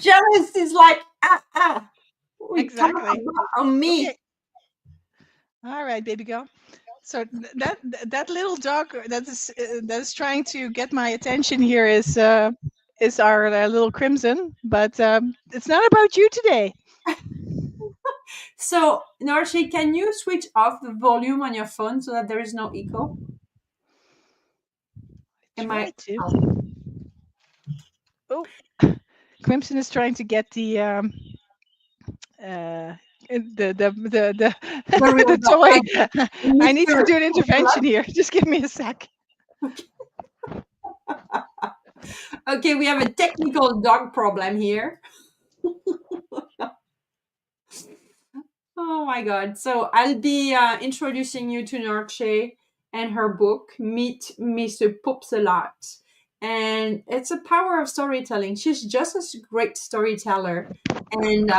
Jealous is like, we cannot Exactly. on me. Okay. All right, baby girl. So that little dog that is trying to get my attention here is our little Crimson, but it's not about you today. So, Noortje, can you switch off the volume on your phone so that there is no echo? Am Try I? to. Oh, Crimson is trying to get uh, the The real the dog, toy. I need to Mr. do an intervention here. Just give me a sec. Okay, we have a technical dog problem here. Oh my God. So I'll be introducing you to Noortje and her book, Meet Mr. Poopsalot. And it's a power of storytelling. She's just a great storyteller. And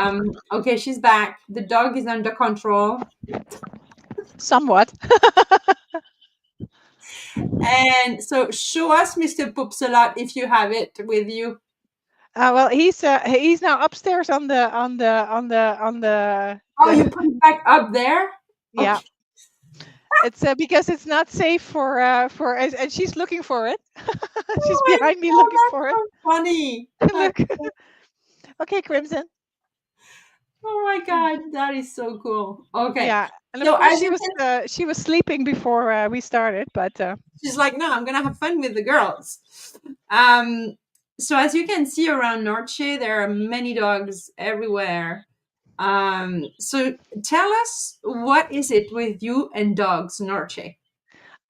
okay, she's back. The dog is under control. Somewhat. And so show us Mr. Poopsalot if you have it with you. Well, he's now upstairs Oh, you put it back up there? yeah. Okay. It's because it's not safe for and she's looking for it. She's Oh my behind me God, looking for that's it. so funny. Look. Okay, Crimson. Oh my God, that is so cool. Okay. Yeah, and of So course as you can, she was sleeping before we started, but she's like, no, I'm gonna have fun with the girls. Um, so as you can see around Noortje, there are many dogs everywhere. So tell us, what is it with you and dogs, Noortje?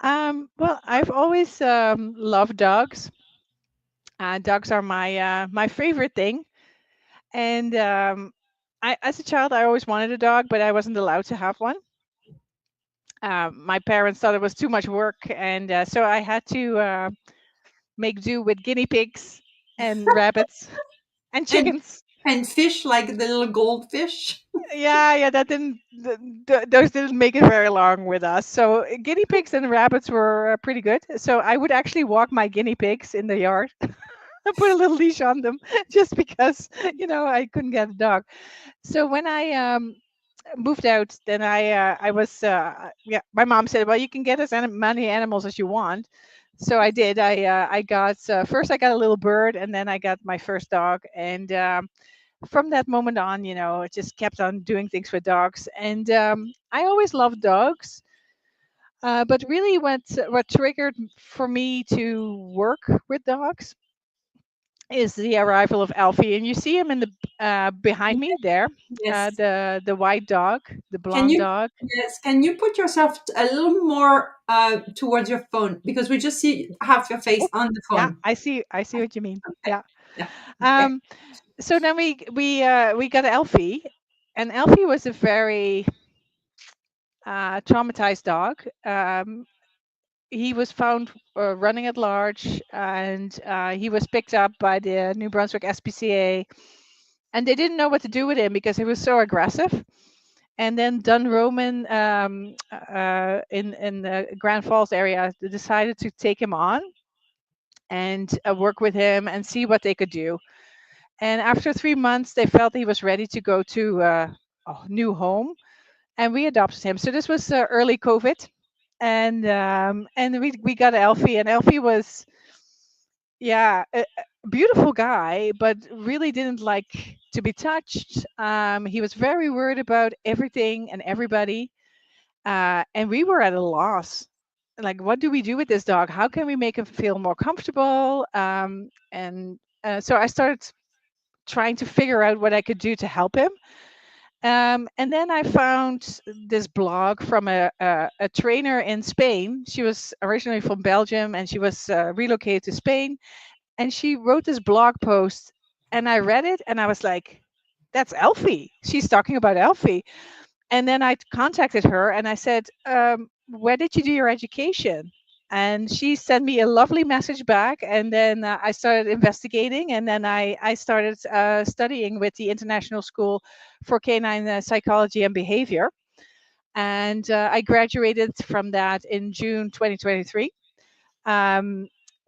well, I've always loved dogs. Dogs are my favorite thing, and as a child, I always wanted a dog, but I wasn't allowed to have one. My parents thought it was too much work, and so I had to make do with guinea pigs and rabbits and And chickens. fish like the little goldfish. Yeah, that those didn't make it very long with us. So guinea pigs and rabbits were pretty good. So I would actually walk my guinea pigs in the yard and put a little leash on them, just because I couldn't get a dog. So when I moved out, then I was yeah. My mom said, "Well, you can get as many animals as you want." So I did. I got first I got a little bird, and then I got my first dog, and from that moment on, I just kept on doing things with dogs, and I always loved dogs. But really, what triggered for me to work with dogs is the arrival of Alfie, and you see him in the behind me there, Yes. the white dog, the Can blonde you dog. yes, can you put yourself a little more towards your phone because we just see half your face Oh, on the yeah, phone. I see what you mean. Okay. Yeah. Yeah. Okay. Um. So then we got Alfie, and Alfie was a very traumatized dog. He was found running at large, and he was picked up by the New Brunswick SPCA, and they didn't know what to do with him because he was so aggressive. And then Dun Roman in the Grand Falls area decided to take him on and work with him and see what they could do. And after 3 months, they felt he was ready to go to a new home, and we adopted him. So this was early COVID, and we got Elfie, and Elfie was, yeah, a beautiful guy, but really didn't like to be touched. He was very worried about everything and everybody, and we were at a loss. Like, what do we do with this dog? How can we make him feel more comfortable? And so I started trying to figure out what I could do to help him. And then I found this blog from a trainer in Spain. She was originally from Belgium, and she was relocated to Spain. And she wrote this blog post, and I read it, and I was like, "That's Elfie. She's talking about Elfie." And then I contacted her, and I said, "Where did you do your education?" And she sent me a lovely message back, and then I started investigating, and then I started studying with the International School for Canine Psychology and Behavior, and I graduated from that in June 2023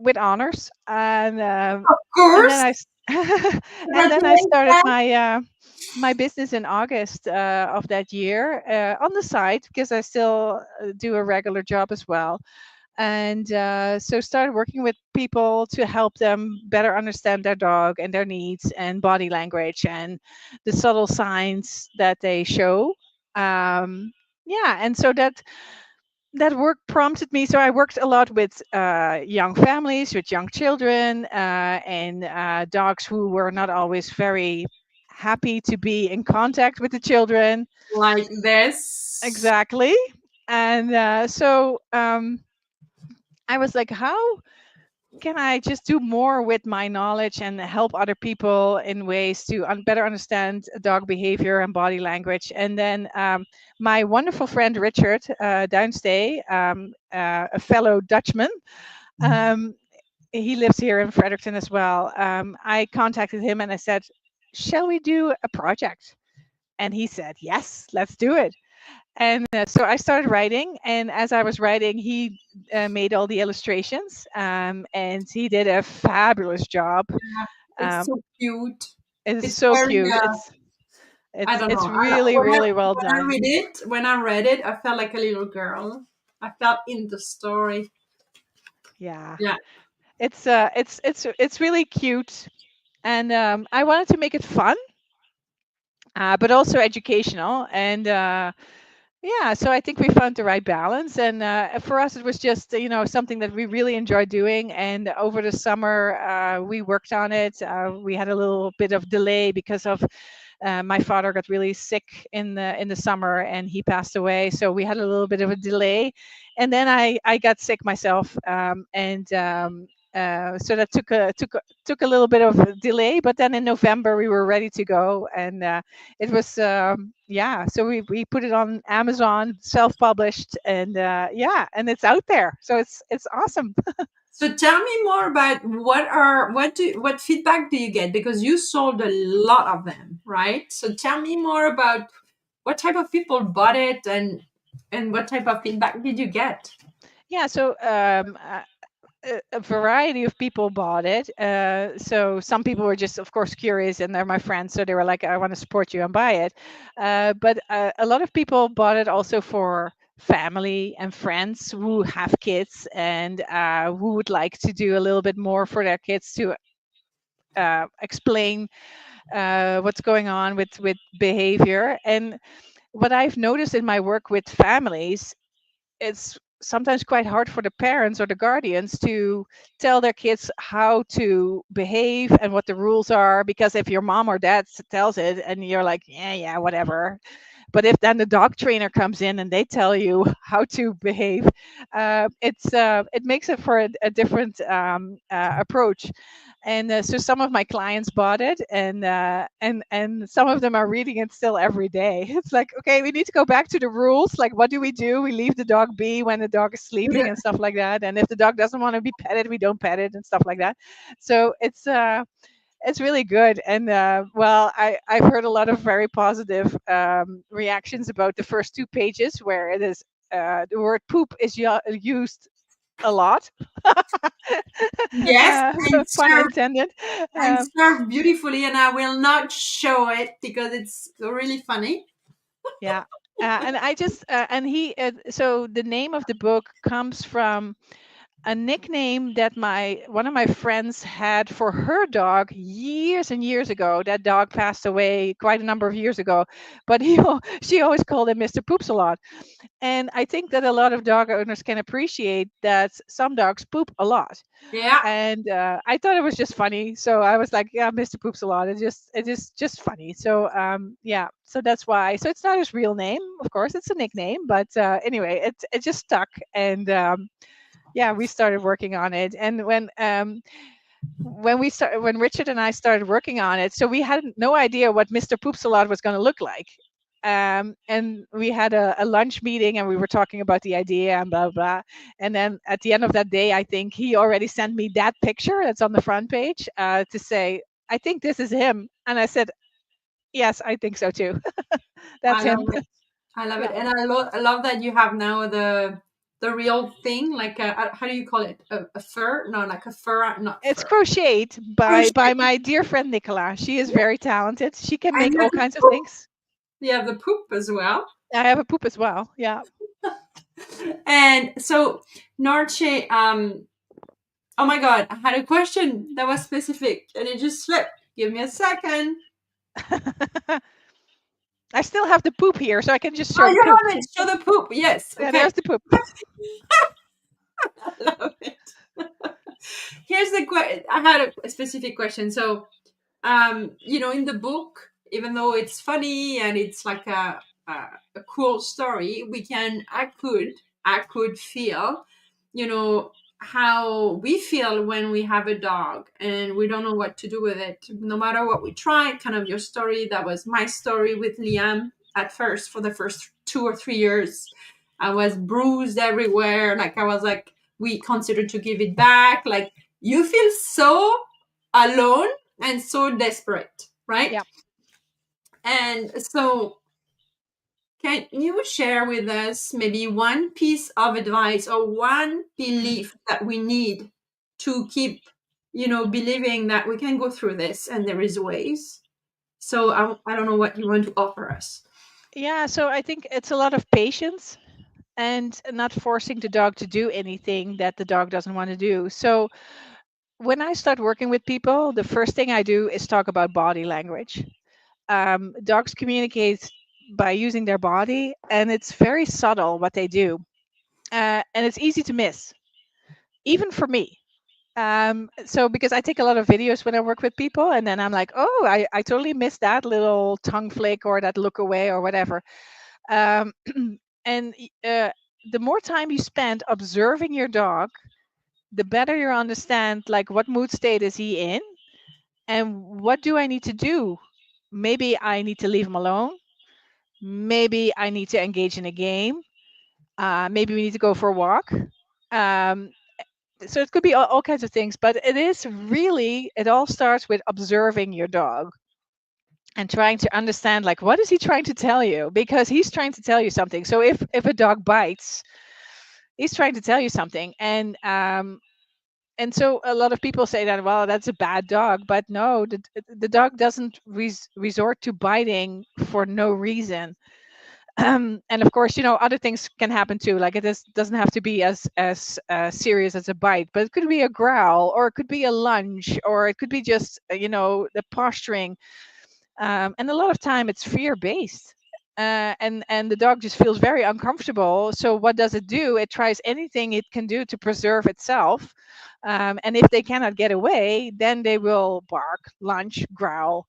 with honors, Of and then course. And then I started Congratulations. my business in August of that year on the side because I still do a regular job as well. And so started working with people to help them better understand their dog and their needs and body language and the subtle signs that they show. Yeah, and so that work prompted me. So I worked a lot with young families, with young children, and dogs who were not always very happy to be in contact with the children. Like this. Exactly. And I was like, how can I just do more with my knowledge and help other people in ways to better understand dog behavior and body language? And then my wonderful friend Richard Duijnstee, a fellow Dutchman, um, he lives here in Fredericton as well. I contacted him and I said, "Shall we do a project?" And he said, "Yes, let's do it." And so I started writing, and as I was writing, he made all the illustrations, and he did a fabulous job. It's Um, so cute. it is It's so very cute. I don't It's know. really really well done. When I read it, I felt like a little girl. I felt in the story. Yeah, Yeah. it's really cute, and I wanted to make it fun, but also educational, and yeah, so I think we found the right balance, and for us, it was just something that we really enjoyed doing. And over the summer, we worked on it. We had a little bit of delay because of my father got really sick in the summer, and he passed away. So we had a little bit of a delay, and then I got sick myself, and so that took a little bit of a delay. But then in November we were ready to go, and it was yeah. So we put it on Amazon, self-published, and yeah, and it's out there. So it's awesome. So tell me more about what feedback do you get, because you sold a lot of them, right? So tell me more about what type of people bought it, and what type of feedback did you get? Yeah. So a variety of people bought it. So some people were just, of course, curious, and they're my friends, so they were like, "I want to support you and buy it." But a lot of people bought it also for family and friends who have kids and who would like to do a little bit more for their kids to explain what's going on with behavior. And what I've noticed in my work with families, it's sometimes quite hard for the parents or the guardians to tell their kids how to behave and what the rules are, because if your mom or dad tells it and you're like, yeah, yeah, whatever. But if then the dog trainer comes in and they tell you how to behave, it makes it for a different approach. And so some of my clients bought it, and some of them are reading it still every day. It's like, okay, we need to go back to the rules. Like, what do? We leave the dog be when the dog is sleeping and stuff like that. And if the dog doesn't want to be petted, we don't pet it and stuff like that. So it's really good. And well, I've heard a lot of very positive reactions about the first 2 pages, where it is the word poop is used a lot. Yes, Pun intended. and Um, served beautifully, and I will not show it because it's really funny. yeah. And I just and he so the name of the book comes from a nickname that my one of my friends had for her dog years and years ago. That dog passed away quite a number of years ago, but she always called him Mr. Poopsalot. And I think that a lot of dog owners can appreciate that some dogs poop a lot. Yeah. And I thought it was just funny, so I was like, "Yeah, Mr. Poops a lot." It is just funny. So yeah, so that's why. So it's not his real name, of course. It's a nickname, but anyway, it just stuck, and yeah, we started working on it. And when Richard and I started working on it, so we had no idea what Mr. Poopsalot was going to look like. And we had a lunch meeting, and we were talking about the idea and blah blah. And then at the end of that day, I think he already sent me that picture that's on the front page to say, "I think this is him." And I said, "Yes, I think so too." I That's love him. it. I love it. Yeah. And I love that you have now the real thing, like how do you call it? A fur? No, like a fur, not It's fur. crocheted by Crochet. my dear friend Nicola. She is very talented. She can And make you all have the kinds of poop. things. You have the poop as well. I have a poop as well. Yeah. And so, Norche, oh my God, I had a question that was specific and it just slipped. Give me a second. I still have the poop here, so I can just Oh, show the you poop. have it. Show the poop. Yes. Yeah, there's Okay. the poop. I love it. Here's the question. I had a specific question. So, in the book, even though it's funny and it's like a cool story, I could feel, you know, how we feel when we have a dog and we don't know what to do with it. No matter what we try, kind of your story, that was my story with Liam at first, for the first 2 or 3 years. I was bruised everywhere. Like, I was like, we considered to give it back. Like, you feel so alone and so desperate, right? Yeah. And so, can you share with us maybe one piece of advice or one belief that we need to keep, believing that we can go through this and there is ways? So, I don't know what you want to offer us. Yeah, so I think it's a lot of patience and not forcing the dog to do anything that the dog doesn't want to do. So when I start working with people, the first thing I do is talk about body language. Dogs communicate by using their body, and it's very subtle what they do, and it's easy to miss, even for me. So because I take a lot of videos when I work with people, and then I'm like, oh, I totally missed that little tongue flick or that look away or whatever. Um, and the more time you spend observing your dog, the better you understand like what mood state is he in and what do I need to do. Maybe I need to leave him alone. Maybe I need to engage in a game. Maybe we need to go for a walk. Um, so it could be all kinds of things, but it all starts with observing your dog and trying to understand like what is he trying to tell you, because he's trying to tell you something. So if a dog bites, he's trying to tell you something. And so a lot of people say that, well, that's a bad dog, but no, the dog doesn't resort to biting for no reason. And of course, other things can happen too. Like doesn't have to be as serious as a bite, but it could be a growl, or it could be a lunge, or it could be just the posturing. And a lot of time it's fear based. And the dog just feels very uncomfortable. So what does it do? It tries anything it can do to preserve itself. And if they cannot get away, then they will bark, lunge, growl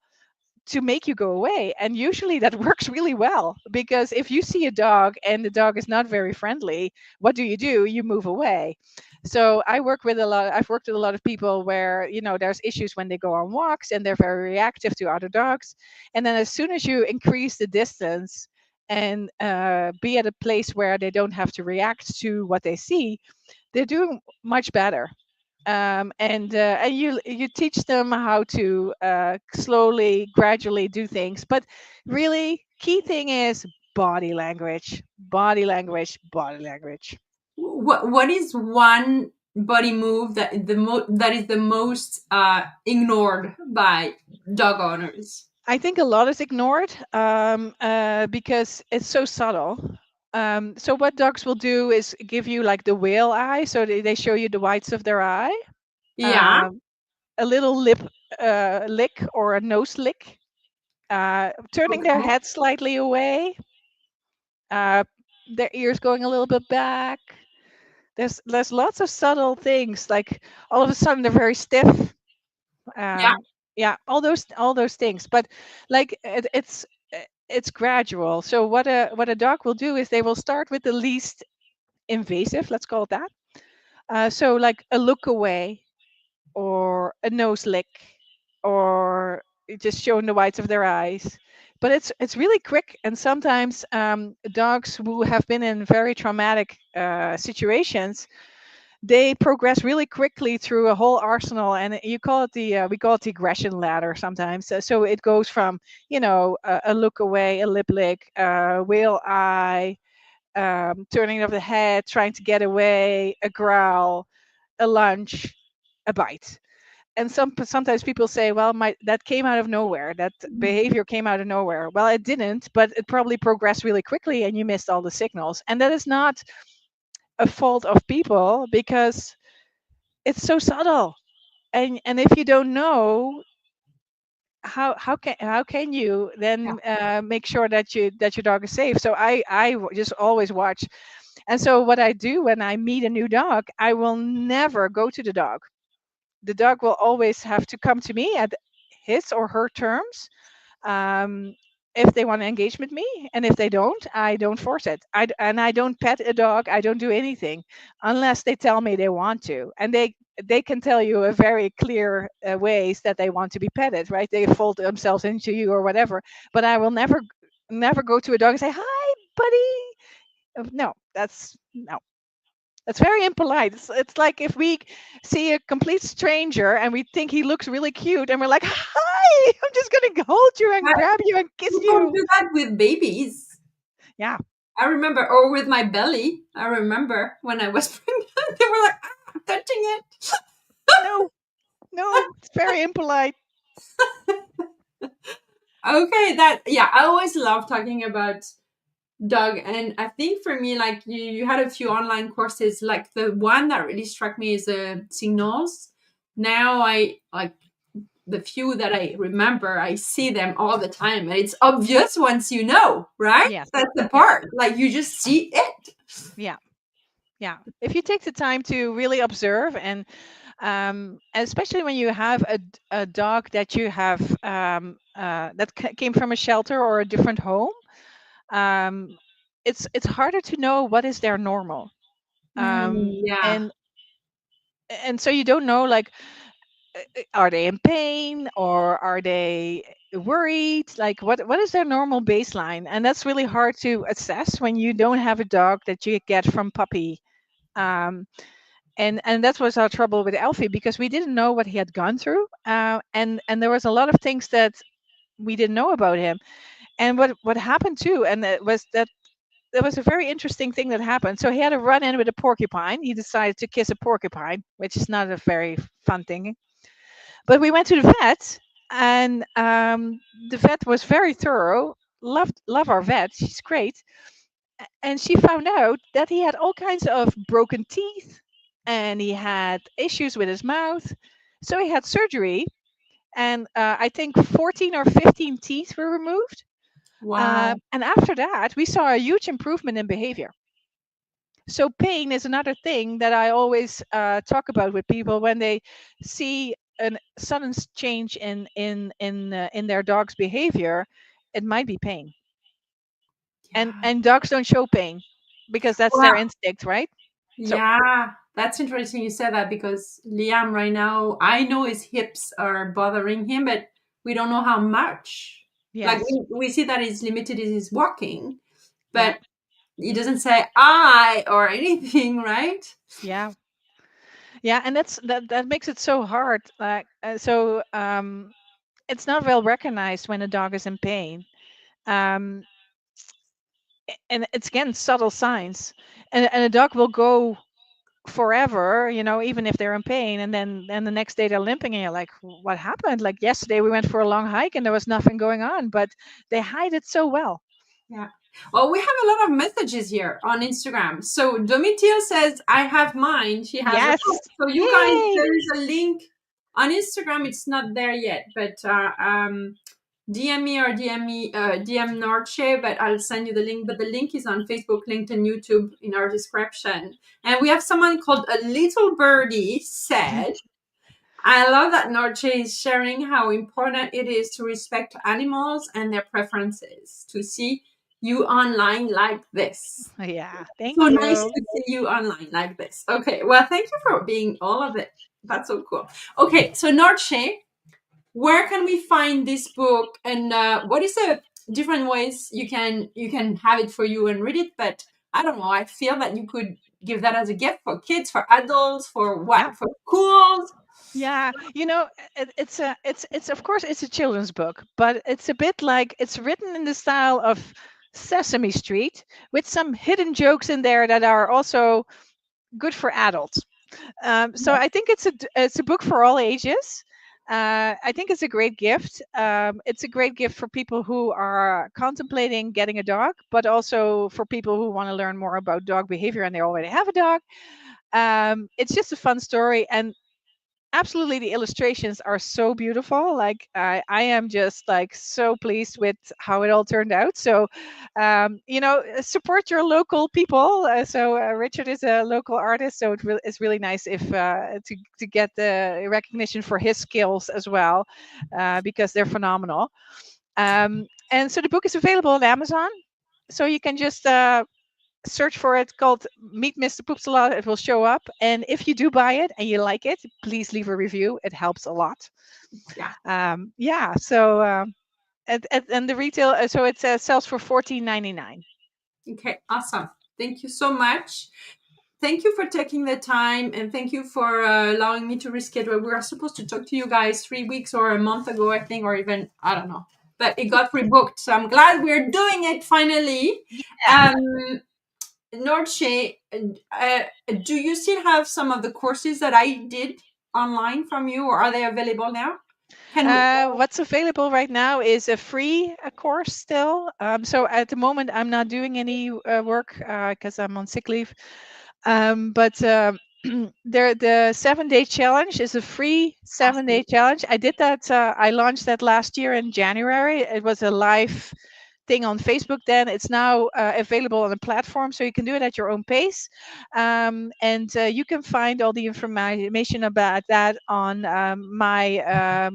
to make you go away. And usually that works really well, because if you see a dog and the dog is not very friendly, what do? You move away. So I've worked with a lot of people where there's issues when they go on walks and they're very reactive to other dogs. And then as soon as you increase the distance and be at a place where they don't have to react to what they see, they're doing much better. And you teach them how to slowly, gradually do things. But really, key thing is body language, body language, body language. What is one body move that is the most ignored by dog owners? I think a lot is ignored because it's so subtle. So what dogs will do is give you like the whale eye, so they show you the whites of their eye, Yeah. um, a little lip lick or a nose lick, turning their Okay. head slightly away, uh, their ears going a little bit back. There's lots of subtle things, like all of a sudden they're very stiff. Yeah. Yeah, all those things. But like it's gradual. So what a dog will do is they will start with the least invasive, let's call it that. So like a look away, or a nose lick, or just showing the whites of their eyes. But it's really quick, and sometimes dogs who have been in very traumatic situations, they progress really quickly through a whole arsenal, and you call it we call it the aggression ladder sometimes. So it goes from a look away, a lip lick, whale eye, turning of the head, trying to get away, a growl, a lunge, a bite. And sometimes people say, well, my that came out of nowhere, that behavior came out of nowhere. Well, it didn't, but it probably progressed really quickly and you missed all the signals. And that is not a fault of people, because it's so subtle. And if you don't know, how can you Yeah. then make sure that your dog is safe? So just always watch. And so what I do when I meet a new dog, I will never go to the dog. The dog will always have to come to me at his or her terms, um, if they want to engage with me. And if they don't, I don't force it. And I don't pet a dog. I don't do anything unless they tell me they want to. And they can tell you a very clear ways that they want to be petted, right? They fold themselves into you or whatever. But I will never go to a dog and say, hi, buddy. No, that's no. That's very impolite. It's like if we see a complete stranger and we think he looks really cute and we're like, hi, I'm just going to hold you and But grab you and kiss you don't you. do that with babies. Yeah. I remember, or with my belly. I remember when I was pregnant, they were like, ah, I'm touching it. No, no, it's very impolite. Okay, that, yeah, I always love talking about dog. And I think for me, like you had a few online courses. Like the one that really struck me is signals. Now I like the few that I remember, I see them all the time, and it's obvious once you know, right? Yes. That's the Yeah. part. Like you just see it. Yeah. Yeah. If you take the time to really observe, and especially when you have a dog that you have that came from a shelter or a different home, um, it's harder to know what is their normal. um, Yeah. and and so you don't know, like, are they in pain or are they worried, like what is their normal baseline? And that's really hard to assess when you don't have a dog that you get from puppy. um, and that was our trouble with Alfie, because we didn't know what he had gone through, and there was a lot of things that we didn't know about him. And what happened too, and it was that there was a very interesting thing that happened. So he had a run in with a porcupine. He decided to kiss a porcupine, which is not a very fun thing. But we went to the vet, and the vet was very thorough. Love our vet. She's great. And she found out that he had all kinds of broken teeth, and he had issues with his mouth. So he had surgery, and I think 14 or 15 teeth were removed. Wow. And after that, we saw a huge improvement in behavior. So pain is another thing that I always talk about with people when they see a sudden change in their dog's behavior. It might be pain, Yeah. and dogs don't show pain because that's Wow. their instinct, right? So Yeah. That's interesting you said that, because Liam right now, I know his hips are bothering him, but we don't know how much. Like yes, we see that he's limited in his walking, yeah, but he doesn't say I or anything, right? yeah, yeah, and that makes it so hard. Like it's not well recognized when a dog is in pain. Um, and it's again subtle signs, and a dog will go forever, even if they're in pain, and the next day they're limping, and you're like, what happened? Like yesterday we went for a long hike and there was nothing going on, but they hide it so well. Yeah. Well, we have a lot of messages here on Instagram. So Domitil says, I have mine. She has her Yes. book. So you guys, Yay. there is a link on Instagram. It's not there yet, but DM me or DM Noortje, but I'll send you the link. But the link is on Facebook, LinkedIn, YouTube in our description. And we have someone called A Little Birdie said, I love that Noortje is sharing how important it is to respect animals and their preferences. To see you online like this. Yeah, thank So nice you. to see you online like this. Okay, well, thank you for being all of it. That's so cool. Okay, so Noortje, where can we find this book, and what is the different ways you can have it for you and read it? But I don't know. I feel that you could give that as a gift for kids, for adults, for Yeah. what, for schools. Yeah, it's of course it's a children's book, but it's a bit like it's written in the style of Sesame Street, with some hidden jokes in there that are also good for adults. So I think it's a book for all ages. I think it's a great gift. It's a great gift for people who are contemplating getting a dog, but also for people who want to learn more about dog behavior and they already have a dog. It's just a fun story, and absolutely the illustrations are so beautiful. Like I am just like so pleased with how it all turned out. So support your local people. Richard is a local artist, so it's really nice if to get the recognition for his skills as well, because they're phenomenal. And so the book is available on Amazon, so you can just search for it, called Meet Mr. Poopsalot. It will show up. And if you do buy it and you like it, please leave a review. It helps a lot. Yeah. Yeah. So and the retail, so it sells for $14.99. Okay, awesome. Thank you so much. Thank you for taking the time, and thank you for allowing me to reschedule. We were supposed to talk to you guys 3 weeks or a month ago, I think, or even, I don't know. But it got rebooked, so I'm glad we're doing it finally. Yeah. Noortje, do you still have some of the courses that I did online from you, or are they available now? Can we? What's available right now is a free course still. So at the moment, I'm not doing any work because I'm on sick leave. But the 7-day challenge is a free 7-day challenge. I did that. I launched that last year in January. It was a live thing on Facebook. Then it's now available on a platform, so you can do it at your own pace. And you can find all the information about that on my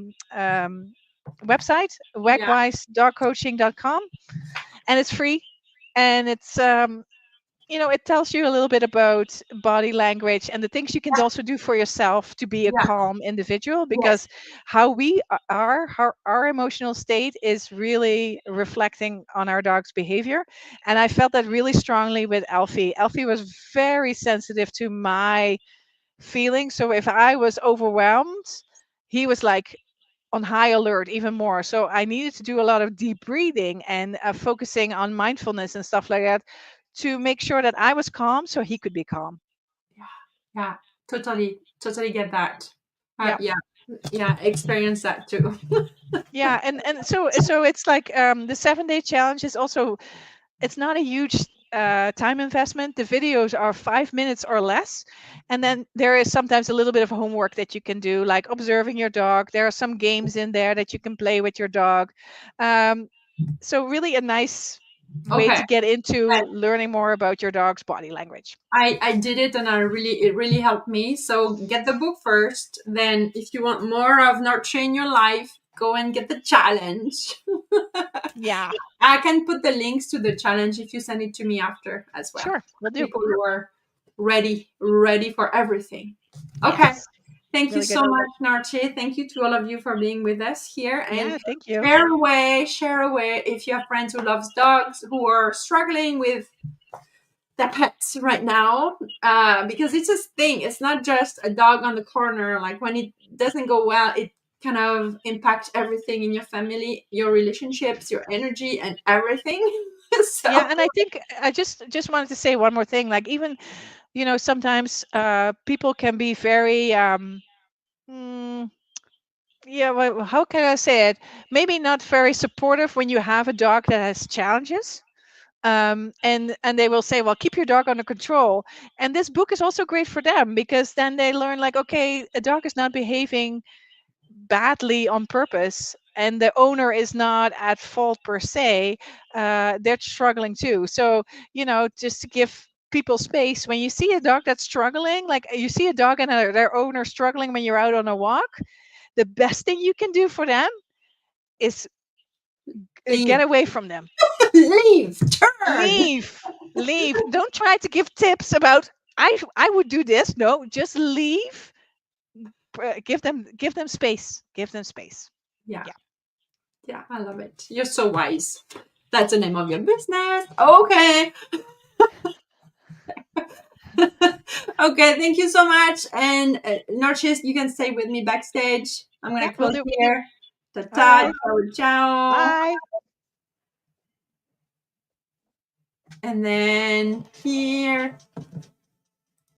website, Yeah, wagwisedogcoaching.com, and it's free. And it's it tells you a little bit about body language and the things you can also do for yourself to be a yeah, calm individual, yes, because how we are, how our emotional state is really reflecting on our dog's behavior. And I felt that really strongly with Alfie. Alfie was very sensitive to my feelings. So if I was overwhelmed, he was like on high alert even more. So I needed to do a lot of deep breathing and focusing on mindfulness and stuff like that to make sure that I was calm so he could be calm. yeah, yeah. Totally get that. Yeah. Yeah, yeah, experience that too. Yeah, and so it's like the 7-day challenge is also, it's not a huge time investment. The videos are 5 minutes or less, and then there is sometimes a little bit of homework that you can do, like observing your dog. There are some games in there that you can play with your dog. Um, so really a nice way Okay, to get into learning more about your dog's body language. I did it, and it really helped me. So get the book first. Then, if you want more of Nurture in your life, go and get the challenge. Yeah, I can put the links to the challenge if you send it to me after as well. sure, we'll do. People who are ready for everything. Okay. Yes, Thank you really good. so much, Narche. Thank you to all of you for being with us here. And Yeah, thank you. share away if you have friends who loves dogs, who are struggling with their pets right now. Because it's a thing. It's not just a dog on the corner. Like when it doesn't go well, it kind of impacts everything in your family, your relationships, your energy, and everything. Yeah, So and I think I just wanted to say one more thing. Like even sometimes people can be very mm, yeah, well, how can I say it? Maybe not very supportive when you have a dog that has challenges. And they will say, well, keep your dog under control. And this book is also great for them, because then they learn, like, okay, a dog is not behaving badly on purpose, and the owner is not at fault per se. They're struggling too. So just to give people space, when you see a dog that's struggling, like you see a dog and their owner struggling when you're out on a walk, the best thing you can do for them is leave, get away from them. leave, turn. Leave. Don't try to give tips about, I would do this. No, just leave. Give them space. Give them space. Yeah, Yeah. yeah, I love it. You're so wise. That's the name of your business. Okay. Okay, thank you so much. And Narcissus, you can stay with me backstage. I'm Yeah, gonna we'll close do. here. Ta All ta, right. ciao, ciao. Bye. And then here